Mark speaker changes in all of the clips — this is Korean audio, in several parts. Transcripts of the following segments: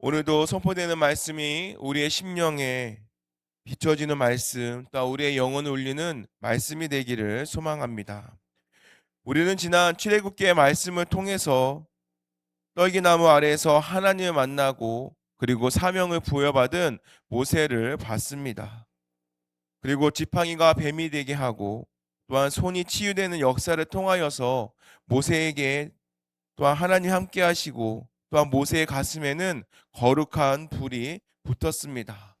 Speaker 1: 오늘도 선포되는 말씀이 우리의 심령에 비춰지는 말씀, 또 우리의 영혼을 울리는 말씀이 되기를 소망합니다. 우리는 지난 출애굽기의 말씀을 통해서 떨기나무 아래에서 하나님을 만나고 그리고 사명을 부여받은 모세를 봤습니다. 그리고 지팡이가 뱀이 되게 하고 또한 손이 치유되는 역사를 통하여서 모세에게 또한 하나님 함께 하시고 또한 모세의 가슴에는 거룩한 불이 붙었습니다.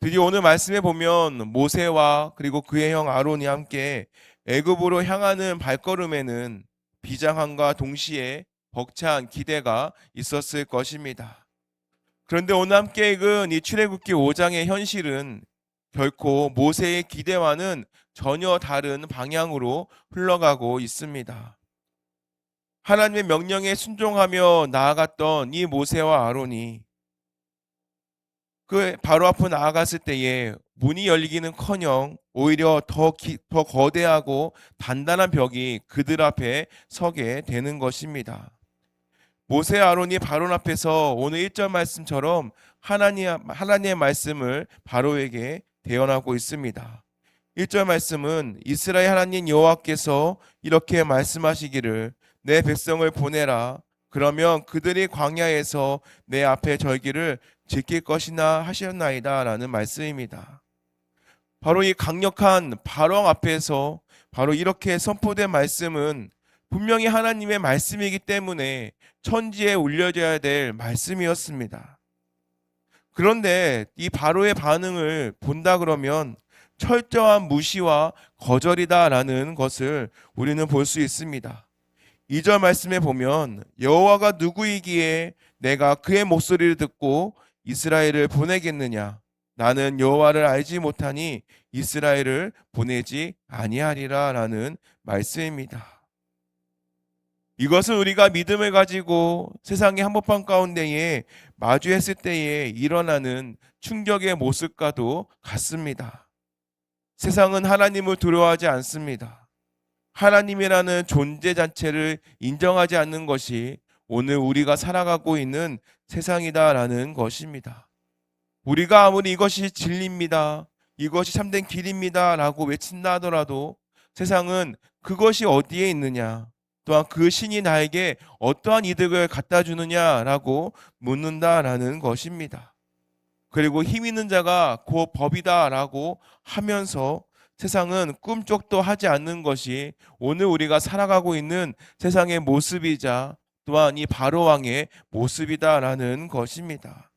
Speaker 1: 드디어 오늘 말씀에 보면 모세와 그리고 그의 형 아론이 함께 애굽으로 향하는 발걸음에는 비장함과 동시에 벅찬 기대가 있었을 것입니다. 그런데 오늘 함께 읽은 이 출애굽기 5장의 현실은 결코 모세의 기대와는 전혀 다른 방향으로 흘러가고 있습니다. 하나님의 명령에 순종하며 나아갔던 이 모세와 아론이 그 바로 앞으로 나아갔을 때에 문이 열리기는커녕 오히려 더 거대하고 단단한 벽이 그들 앞에 서게 되는 것입니다. 모세 아론이 바로 앞에서 오늘 1절 말씀처럼 하나님의 말씀을 바로에게 대언하고 있습니다. 1절 말씀은 이스라엘 하나님 여호와께서 이렇게 말씀하시기를 내 백성을 보내라. 그러면 그들이 광야에서 내 앞에 절기를 지킬 것이나 하셨나이다 라는 말씀입니다. 바로 이 강력한 발언 앞에서 바로 이렇게 선포된 말씀은 분명히 하나님의 말씀이기 때문에 천지에 울려져야 될 말씀이었습니다. 그런데 이 바로의 반응을 본다 그러면 철저한 무시와 거절이다라는 것을 우리는 볼 수 있습니다. 2절 말씀에 보면 여호와가 누구이기에 내가 그의 목소리를 듣고 이스라엘을 보내겠느냐? 나는 여호와를 알지 못하니 이스라엘을 보내지 아니하리라 라는 말씀입니다. 이것은 우리가 믿음을 가지고 세상의 한복판 가운데에 마주했을 때에 일어나는 충격의 모습과도 같습니다. 세상은 하나님을 두려워하지 않습니다. 하나님이라는 존재 자체를 인정하지 않는 것이 오늘 우리가 살아가고 있는 세상이다라는 것입니다. 우리가 아무리 이것이 진리입니다, 이것이 참된 길입니다 라고 외친다 하더라도 세상은 그것이 어디에 있느냐, 또한 그 신이 나에게 어떠한 이득을 갖다 주느냐라고 묻는다라는 것입니다. 그리고 힘 있는 자가 곧 법이다라고 하면서 세상은 꿈쩍도 하지 않는 것이 오늘 우리가 살아가고 있는 세상의 모습이자 또한 이 바로 왕의 모습이다라는 것입니다.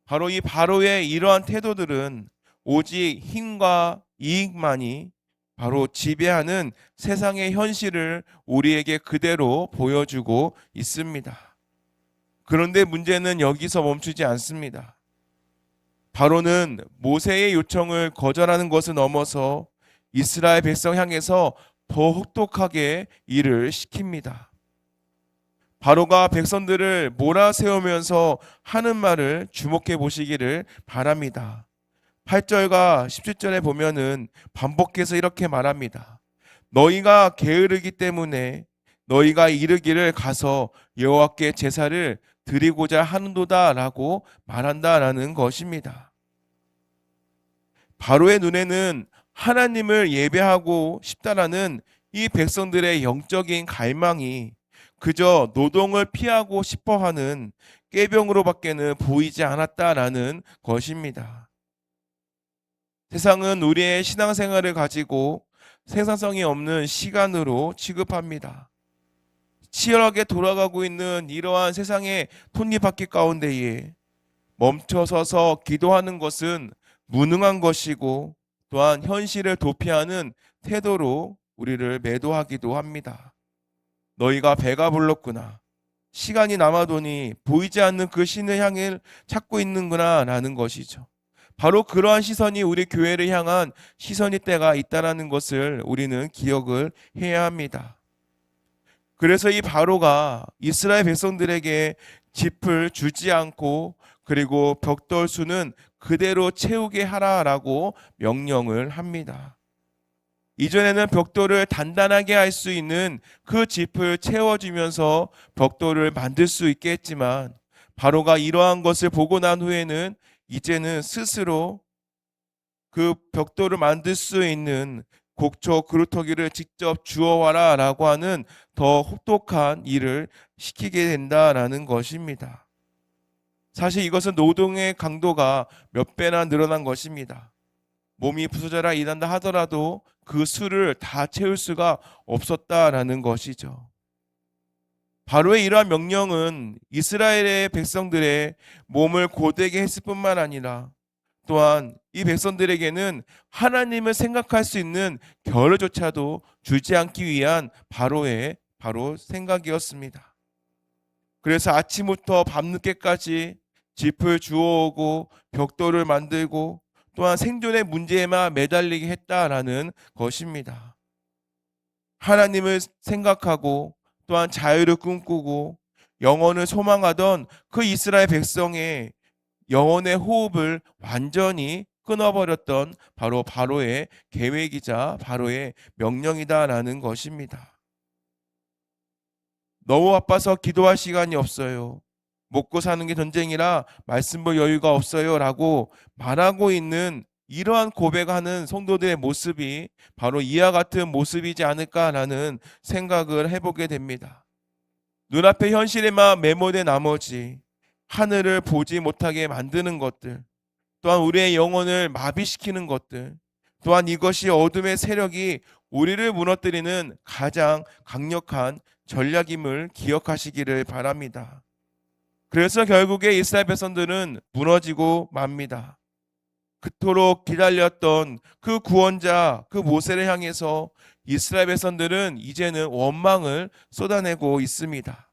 Speaker 1: 바로 이 바로의 이러한 태도들은 오직 힘과 이익만이 바로 지배하는 세상의 현실을 우리에게 그대로 보여주고 있습니다. 그런데 문제는 여기서 멈추지 않습니다. 바로는 모세의 요청을 거절하는 것을 넘어서 이스라엘 백성 향해서 더 혹독하게 일을 시킵니다. 바로가 백성들을 몰아세우면서 하는 말을 주목해 보시기를 바랍니다. 8절과 17절에 보면은 반복해서 이렇게 말합니다. 너희가 게으르기 때문에 너희가 이르기를 가서 여호와께 제사를 드리고자 하는도다 라고 말한다라는 것입니다. 바로의 눈에는 하나님을 예배하고 싶다라는 이 백성들의 영적인 갈망이 그저 노동을 피하고 싶어하는 꾀병으로밖에는 보이지 않았다라는 것입니다. 세상은 우리의 신앙생활을 가지고 생산성이 없는 시간으로 취급합니다. 치열하게 돌아가고 있는 이러한 세상의 톱니바퀴 가운데에 멈춰서서 기도하는 것은 무능한 것이고 또한 현실을 도피하는 태도로 우리를 매도하기도 합니다. 너희가 배가 불렀구나. 시간이 남아도니 보이지 않는 그 신을 향해 찾고 있는구나 라는 것이죠. 바로 그러한 시선이 우리 교회를 향한 시선일 때가 있다는 것을 우리는 기억을 해야 합니다. 그래서 이 바로가 이스라엘 백성들에게 짚을 주지 않고 그리고 벽돌 수는 그대로 채우게 하라라고 명령을 합니다. 이전에는 벽돌을 단단하게 할 수 있는 그 짚을 채워주면서 벽돌을 만들 수 있게 했지만 바로가 이러한 것을 보고 난 후에는 이제는 스스로 그 벽돌을 만들 수 있는 곡초 그루터기를 직접 주워와라 라고 하는 더 혹독한 일을 시키게 된다라는 것입니다. 사실 이것은 노동의 강도가 몇 배나 늘어난 것입니다. 몸이 부서져라 일한다 하더라도 그 수를 다 채울 수가 없었다라는 것이죠. 바로의 이러한 명령은 이스라엘의 백성들의 몸을 고되게 했을 뿐만 아니라 또한 이 백성들에게는 하나님을 생각할 수 있는 겨를조차도 주지 않기 위한 바로의 생각이었습니다. 그래서 아침부터 밤늦게까지 짚을 주워오고 벽돌을 만들고 또한 생존의 문제에만 매달리게 했다라는 것입니다. 하나님을 생각하고 또한 자유를 꿈꾸고 영혼을 소망하던 그 이스라엘 백성의 영혼의 호흡을 완전히 끊어버렸던 바로 바로의 계획이자 바로의 명령이다라는 것입니다. 너무 바빠서 기도할 시간이 없어요. 먹고 사는 게 전쟁이라 말씀 볼 여유가 없어요 라고 말하고 있는 이러한 고백하는 성도들의 모습이 바로 이와 같은 모습이지 않을까라는 생각을 해보게 됩니다. 눈앞의 현실에만 매몰된 나머지 하늘을 보지 못하게 만드는 것들, 또한 우리의 영혼을 마비시키는 것들, 또한 이것이 어둠의 세력이 우리를 무너뜨리는 가장 강력한 전략임을 기억하시기를 바랍니다. 그래서 결국에 이스라엘 백성들은 무너지고 맙니다. 그토록 기다렸던 그 구원자, 그 모세를 향해서 이스라엘 백성들은 이제는 원망을 쏟아내고 있습니다.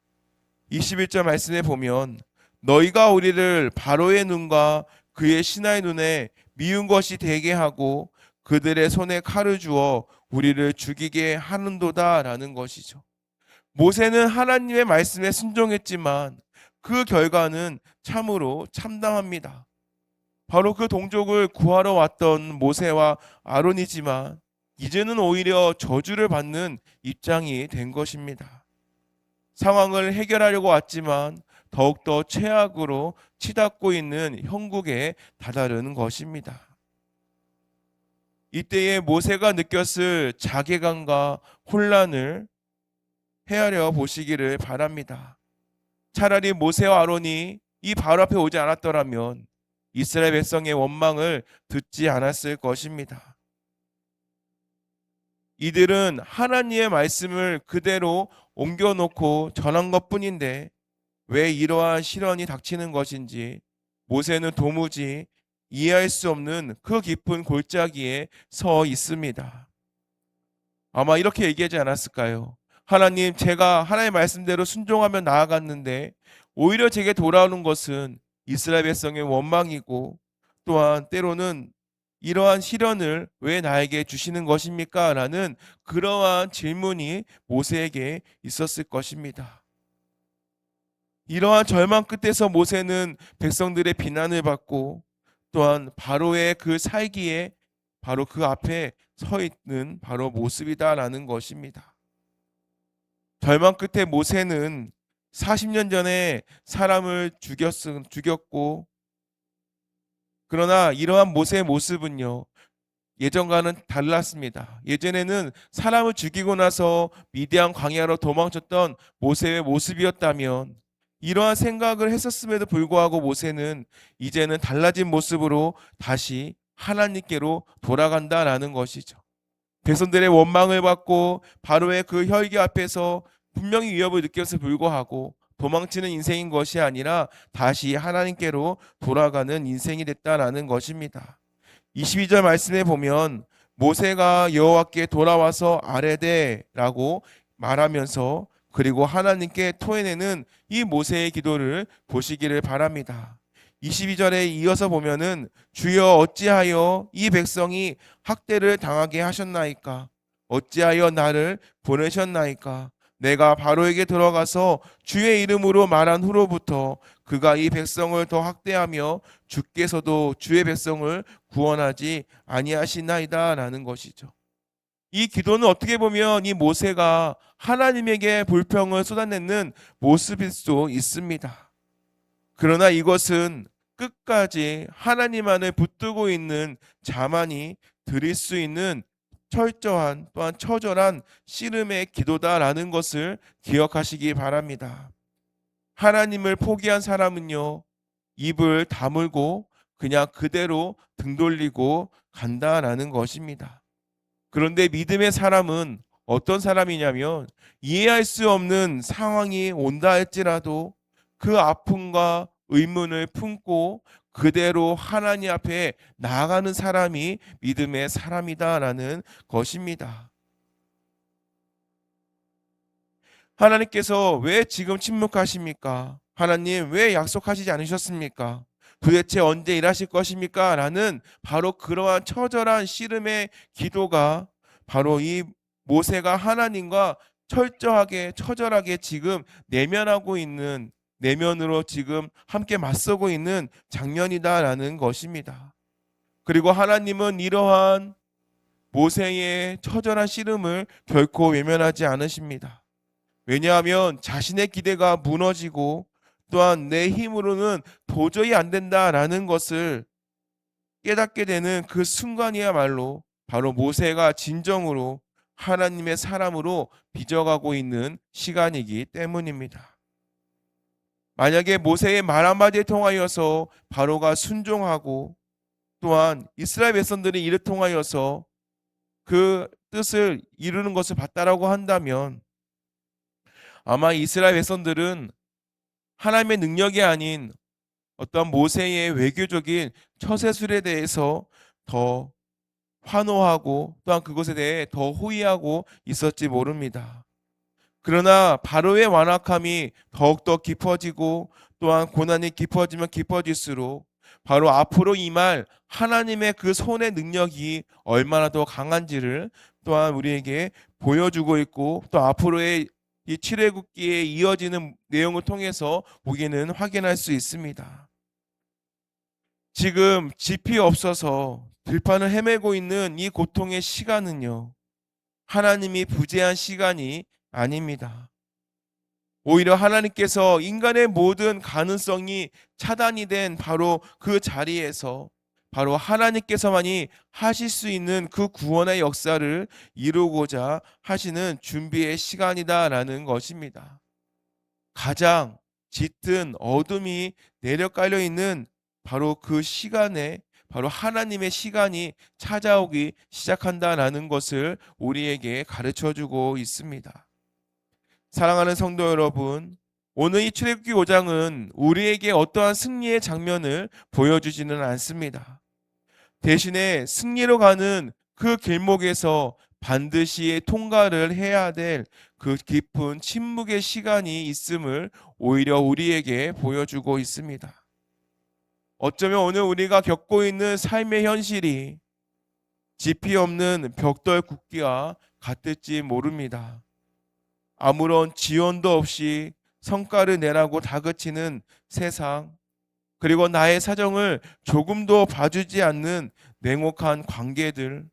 Speaker 1: 21절 말씀에 보면 너희가 우리를 바로의 눈과 그의 신하의 눈에 미운 것이 되게 하고 그들의 손에 칼을 주어 우리를 죽이게 하는도다 라는 것이죠. 모세는 하나님의 말씀에 순종했지만 그 결과는 참으로 참담합니다. 바로 그 동족을 구하러 왔던 모세와 아론이지만 이제는 오히려 저주를 받는 입장이 된 것입니다. 상황을 해결하려고 왔지만 더욱더 최악으로 치닫고 있는 형국에 다다르는 것입니다. 이때에 모세가 느꼈을 자괴감과 혼란을 헤아려 보시기를 바랍니다. 차라리 모세와 아론이 이 바로 앞에 오지 않았더라면 이스라엘 백성의 원망을 듣지 않았을 것입니다. 이들은 하나님의 말씀을 그대로 옮겨놓고 전한 것뿐인데 왜 이러한 시련이 닥치는 것인지 모세는 도무지 이해할 수 없는 그 깊은 골짜기에 서 있습니다. 아마 이렇게 얘기하지 않았을까요? 하나님, 제가 하나님의 말씀대로 순종하며 나아갔는데 오히려 제게 돌아오는 것은 이스라엘 백성의 원망이고 또한 때로는 이러한 시련을 왜 나에게 주시는 것입니까? 라는 그러한 질문이 모세에게 있었을 것입니다. 이러한 절망 끝에서 모세는 백성들의 비난을 받고 또한 바로의 그 살기에 바로 그 앞에 서 있는 바로 모습이다라는 것입니다. 절망 끝에 모세는 40년 전에 사람을 죽였고 그러나 이러한 모세의 모습은요 예전과는 달랐습니다. 예전에는 사람을 죽이고 나서 미디안 광야로 도망쳤던 모세의 모습이었다면 이러한 생각을 했었음에도 불구하고 모세는 이제는 달라진 모습으로 다시 하나님께로 돌아간다라는 것이죠. 백성들의 원망을 받고 바로의 그 혈기 앞에서 분명히 위협을 느꼈을 불구하고 도망치는 인생인 것이 아니라 다시 하나님께로 돌아가는 인생이 됐다라는 것입니다. 22절 말씀에 보면 모세가 여호와께 돌아와서 아뢰되라고 말하면서 그리고 하나님께 토해내는 이 모세의 기도를 보시기를 바랍니다. 22절에 이어서 보면은 주여 어찌하여 이 백성이 학대를 당하게 하셨나이까? 어찌하여 나를 보내셨나이까? 내가 바로에게 들어가서 주의 이름으로 말한 후로부터 그가 이 백성을 더 학대하며 주께서도 주의 백성을 구원하지 아니하시나이다 라는 것이죠. 이 기도는 어떻게 보면 이 모세가 하나님에게 불평을 쏟아내는 모습일 수 있습니다. 그러나 이것은 끝까지 하나님만을 붙들고 있는 자만이 드릴 수 있는 철저한 또한 처절한 씨름의 기도다라는 것을 기억하시기 바랍니다. 하나님을 포기한 사람은요, 입을 다물고 그냥 그대로 등 돌리고 간다라는 것입니다. 그런데 믿음의 사람은 어떤 사람이냐면 이해할 수 없는 상황이 온다 할지라도 그 아픔과 의문을 품고 그대로 하나님 앞에 나아가는 사람이 믿음의 사람이다라는 것입니다. 하나님께서 왜 지금 침묵하십니까? 하나님 왜 약속하시지 않으셨습니까? 도대체 언제 일하실 것입니까? 라는 바로 그러한 처절한 씨름의 기도가 바로 이 모세가 하나님과 철저하게 처절하게 지금 내면하고 있는 내면으로 지금 함께 맞서고 있는 장면이다라는 것입니다. 그리고 하나님은 이러한 모세의 처절한 씨름을 결코 외면하지 않으십니다. 왜냐하면 자신의 기대가 무너지고 또한 내 힘으로는 도저히 안 된다라는 것을 깨닫게 되는 그 순간이야말로 바로 모세가 진정으로 하나님의 사람으로 빚어가고 있는 시간이기 때문입니다. 만약에 모세의 말 한마디에 통하여서 바로가 순종하고 또한 이스라엘 백성들이 이를 통하여서 그 뜻을 이루는 것을 봤다라고 한다면 아마 이스라엘 백성들은 하나님의 능력이 아닌 어떤 모세의 외교적인 처세술에 대해서 더 환호하고 또한 그것에 대해 더 호의하고 있었지 모릅니다. 그러나 바로의 완악함이 더욱더 깊어지고 또한 고난이 깊어지면 깊어질수록 바로 앞으로 임할 하나님의 그 손의 능력이 얼마나 더 강한지를 또한 우리에게 보여주고 있고 또 앞으로의 이 출애굽기에 이어지는 내용을 통해서 우리는 확인할 수 있습니다. 지금 짚이 없어서 들판을 헤매고 있는 이 고통의 시간은요, 하나님이 부재한 시간이 아닙니다. 오히려 하나님께서 인간의 모든 가능성이 차단이 된 바로 그 자리에서 바로 하나님께서만이 하실 수 있는 그 구원의 역사를 이루고자 하시는 준비의 시간이다라는 것입니다. 가장 짙은 어둠이 내려 깔려 있는 바로 그 시간에 바로 하나님의 시간이 찾아오기 시작한다라는 것을 우리에게 가르쳐 주고 있습니다. 사랑하는 성도 여러분, 오늘 이 출애굽기 5장은 우리에게 어떠한 승리의 장면을 보여주지는 않습니다. 대신에 승리로 가는 그 길목에서 반드시 통과를 해야 될 그 깊은 침묵의 시간이 있음을 오히려 우리에게 보여주고 있습니다. 어쩌면 오늘 우리가 겪고 있는 삶의 현실이 짚이 없는 벽돌 굽기와 같을지 모릅니다. 아무런 지원도 없이 성과를 내라고 다그치는 세상, 그리고 나의 사정을 조금도 봐주지 않는 냉혹한 관계들,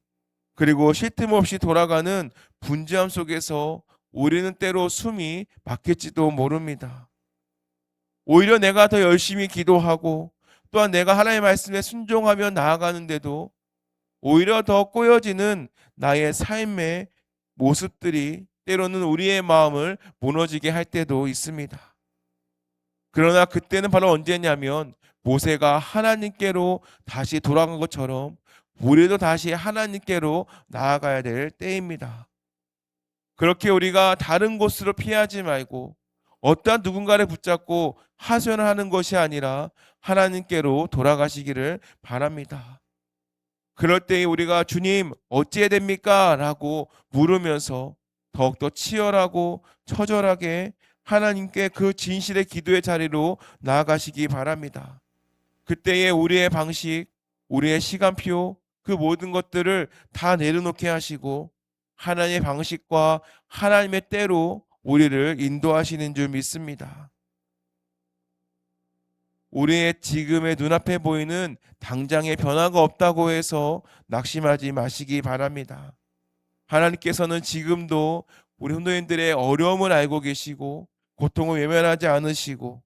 Speaker 1: 그리고 쉴 틈 없이 돌아가는 분주함 속에서 우리는 때로 숨이 막힐지도 모릅니다. 오히려 내가 더 열심히 기도하고 또한 내가 하나님의 말씀에 순종하며 나아가는데도 오히려 더 꼬여지는 나의 삶의 모습들이 때로는 우리의 마음을 무너지게 할 때도 있습니다. 그러나 그때는 바로 언제냐면 모세가 하나님께로 다시 돌아간 것처럼 우리도 다시 하나님께로 나아가야 될 때입니다. 그렇게 우리가 다른 곳으로 피하지 말고 어떠한 누군가를 붙잡고 하소연하는 것이 아니라 하나님께로 돌아가시기를 바랍니다. 그럴 때 우리가 주님 어찌해야 됩니까? 라고 물으면서 더욱더 치열하고 처절하게 하나님께 그 진실의 기도의 자리로 나아가시기 바랍니다. 그때에 우리의 방식, 우리의 시간표, 그 모든 것들을 다 내려놓게 하시고 하나님의 방식과 하나님의 때로 우리를 인도하시는 줄 믿습니다. 우리의 지금의 눈앞에 보이는 당장의 변화가 없다고 해서 낙심하지 마시기 바랍니다. 하나님께서는 지금도 우리 성도님들의 어려움을 알고 계시고 고통을 외면하지 않으시고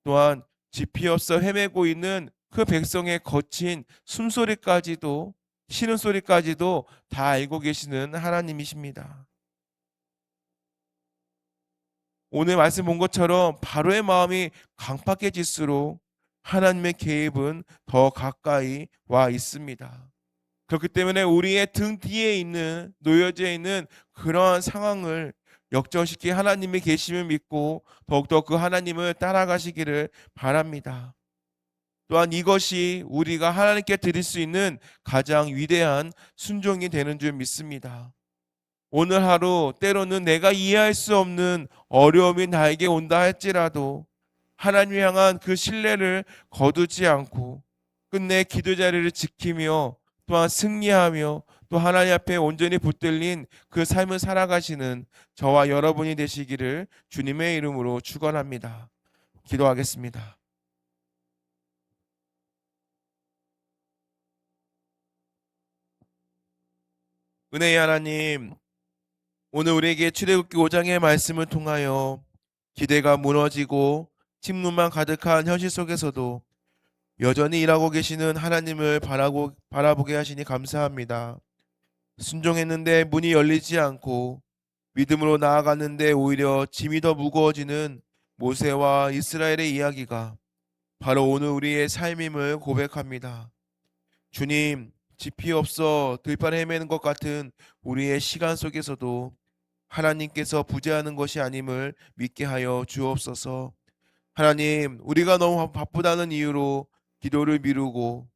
Speaker 1: 또한 깊이 없어 헤매고 있는 그 백성의 거친 숨소리까지도 신음소리까지도 다 알고 계시는 하나님이십니다. 오늘 말씀 본 것처럼 바로의 마음이 강팍해질수록 하나님의 개입은 더 가까이 와 있습니다. 그렇기 때문에 우리의 등 뒤에 있는 놓여져 있는 그러한 상황을 역전시키 하나님의 계심을 믿고 더욱더 그 하나님을 따라가시기를 바랍니다. 또한 이것이 우리가 하나님께 드릴 수 있는 가장 위대한 순종이 되는 줄 믿습니다. 오늘 하루 때로는 내가 이해할 수 없는 어려움이 나에게 온다 할지라도 하나님 향한 그 신뢰를 거두지 않고 끝내 기도 자리를 지키며 또한 승리하며 또 하나님 앞에 온전히 붙들린 그 삶을 살아가시는 저와 여러분이 되시기를 주님의 이름으로 축원합니다. 기도하겠습니다. 은혜의 하나님, 오늘 우리에게 출애굽기 5장의 말씀을 통하여 기대가 무너지고 침묵만 가득한 현실 속에서도 여전히 일하고 계시는 하나님을 바라보게 하시니 감사합니다. 순종했는데 문이 열리지 않고 믿음으로 나아갔는데 오히려 짐이 더 무거워지는 모세와 이스라엘의 이야기가 바로 오늘 우리의 삶임을 고백합니다. 주님, 지피 없어 들판에 헤매는 것 같은 우리의 시간 속에서도 하나님께서 부재하는 것이 아님을 믿게 하여 주옵소서. 하나님, 우리가 너무 바쁘다는 이유로 기도를 미루고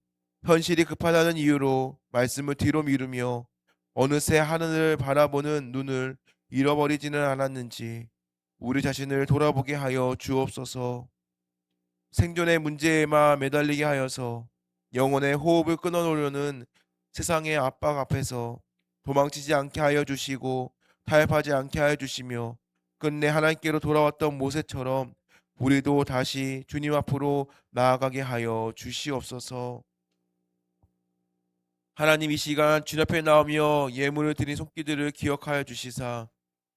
Speaker 1: 현실이 급하다는 이유로 말씀을 뒤로 미루며 어느새 하늘을 바라보는 눈을 잃어버리지는 않았는지 우리 자신을 돌아보게 하여 주옵소서. 생존의 문제에만 매달리게 하여서 영혼의 호흡을 끊어놓으려는 세상의 압박 앞에서 도망치지 않게 하여 주시고 타협하지 않게 하여 주시며 끝내 하나님께로 돌아왔던 모세처럼 우리도 다시 주님 앞으로 나아가게 하여 주시옵소서. 하나님, 이 시간 주님 앞에 나오며 예물을 드린 손길들을 기억하여 주시사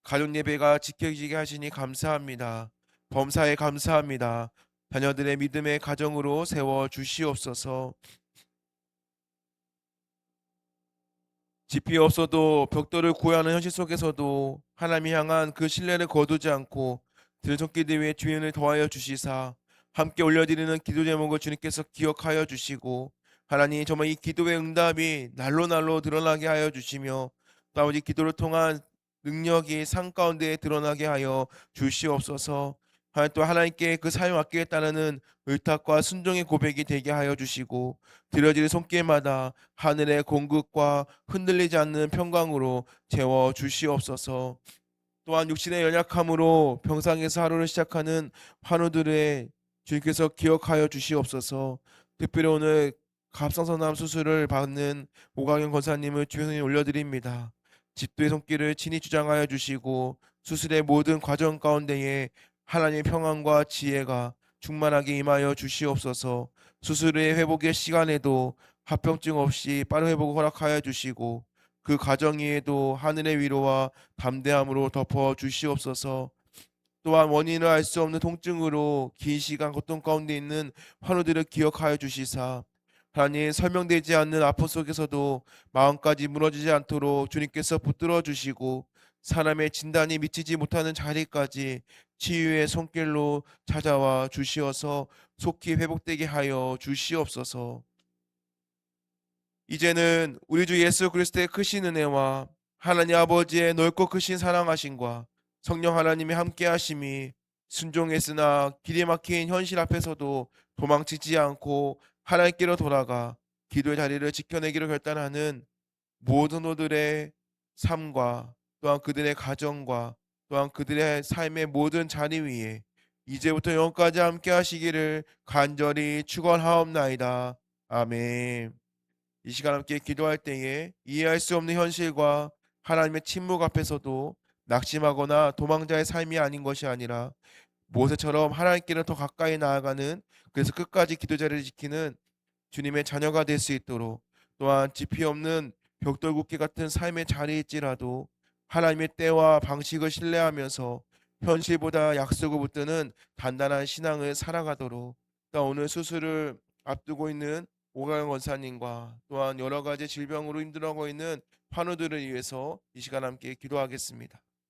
Speaker 1: 가족 예배가 지켜지게 하시니 감사합니다. 범사에 감사합니다. 자녀들의 믿음의 가정으로 세워 주시옵소서. 집이 없어도 벽돌을 구하는 현실 속에서도 하나님 향한 그 신뢰를 거두지 않고 들손길들 위해 주인을 더하여 주시사 함께 올려드리는 기도 제목을 주님께서 기억하여 주시고 하나님, 정말 이 기도의 응답이 날로 드러나게 하여 주시며 또 아버지 기도를 통한 능력이 삶 가운데 드러나게 하여 주시옵소서. 하나님, 또 하나님께 그 삶을 맡기겠다는 의탁과 순종의 고백이 되게 하여 주시고 드려질 손길마다 하늘의 공급과 흔들리지 않는 평강으로 채워 주시옵소서. 또한 육신의 연약함으로 병상에서 하루를 시작하는 환우들의 주님께서 기억하여 주시옵소서. 특별히 오늘 갑상선암 수술을 받는 오강영 권사님을 주님께 올려드립니다. 집도의 손길을 친히 주장하여 주시고 수술의 모든 과정 가운데에 하나님의 평안과 지혜가 충만하게 임하여 주시옵소서. 수술의 회복의 시간에도 합병증 없이 빠른 회복을 허락하여 주시고 그 가정에도 하늘의 위로와 담대함으로 덮어 주시옵소서. 또한 원인을 알 수 없는 통증으로 긴 시간 고통 가운데 있는 환우들을 기억하여 주시사 하나님, 설명되지 않는 아픔 속에서도 마음까지 무너지지 않도록 주님께서 붙들어 주시고 사람의 진단이 미치지 못하는 자리까지 치유의 손길로 찾아와 주시어서 속히 회복되게 하여 주시옵소서. 이제는 우리 주 예수 그리스도의 크신 은혜와 하나님 아버지의 넓고 크신 사랑하심과 성령 하나님의 함께하심이 순종했으나 길이 막힌 현실 앞에서도 도망치지 않고 하나님께로 돌아가 기도의 자리를 지켜내기로 결단하는 모든 이들의 삶과 또한 그들의 가정과 또한 그들의 삶의 모든 자리 위에 이제부터 영원까지 함께 하시기를 간절히 축원하옵나이다. 아멘. 이 시간 함께 기도할 때에 이해할 수 없는 현실과 하나님의 침묵 앞에서도 낙심하거나 도망자의 삶이 아닌 것이 아니라 모세처럼 하나님께로 더 가까이 나아가는, 그래서 끝까지 기도 자리를 지키는 주님의 자녀가 될 수 있도록, 또한 지피 없는 벽돌 굽기 같은 삶의 자리일지라도 하나님의 때와 방식을 신뢰하면서 현실보다 약속을 붙드는 단단한 신앙을 살아가도록 또 오늘 수술을 앞두고 있는 오가영 원사님과 또한 여러 가지 질병으로 힘들어하고 있는 환우들을 위해서 이 시간 함께 기도하겠습니다.